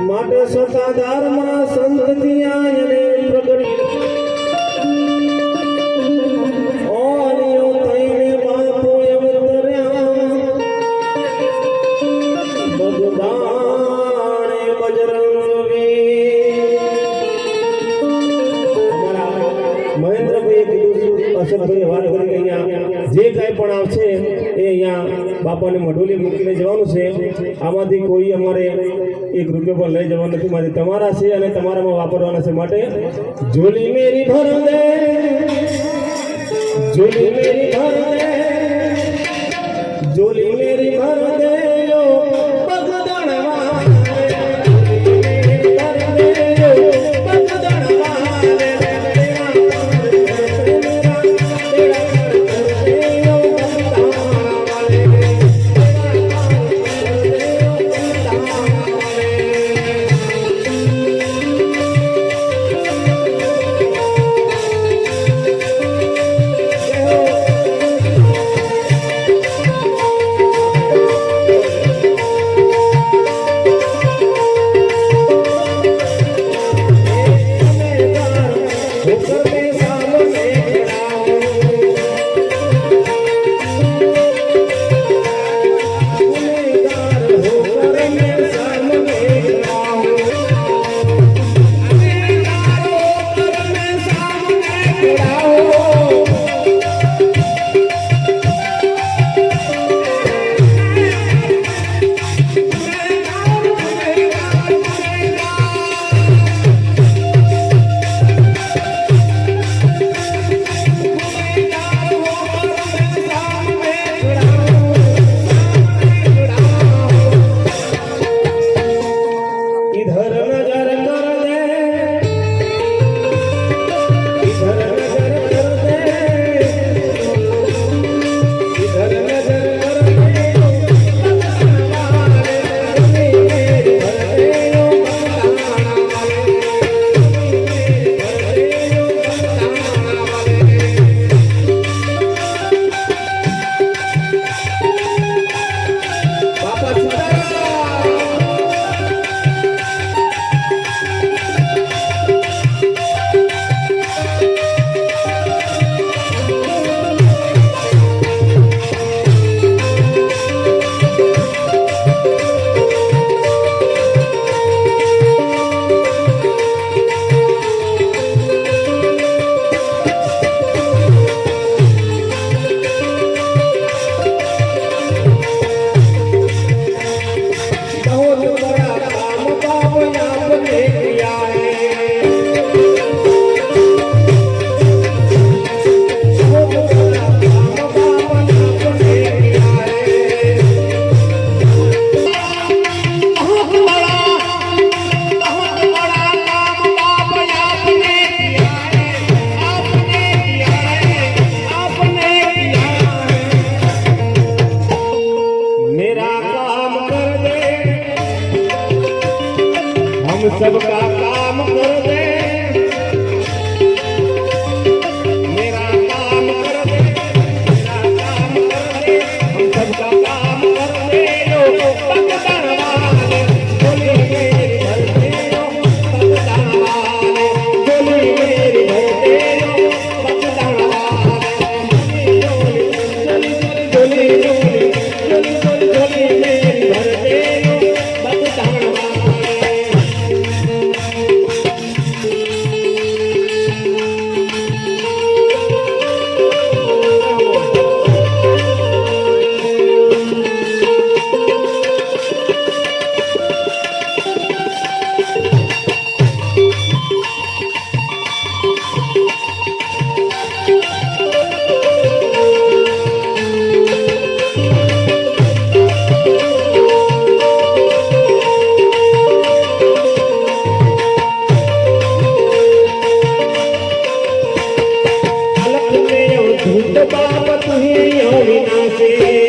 માટે સતાધારમાં સંતથી આયને પ્રગટ ઓલિયો થઈને બાપો અવતર્યા બગદાણે બજરંગી મહેન્દ્રભાઈએ કીધું અશોકભાઈએ વાત કરી કે અહીંયા જે કાંઈ પણ આવશે એ અહીંયા બાપાને મઢોલી મૂકીને જવાનું છે આમાંથી કોઈ અમારે એક રૂપિયો પણ લઈ જવાનું નથી મારે તમારા છે અને તમારામાં વાપરવાના છે માટે ઝોલી મેરી ભર દે ઝોલી મેરી ભર દે ઝોલી મેરી ભર દે सबका काम कर दे मेरा काम कर दे मेरा काम कर दे हम सबका काम कर दे पकड़वाले बोली मेरी भरते पकड़वाले बोली मेरी भरते पकड़वाले बोली मेरी भरते बाप तुही विनाशे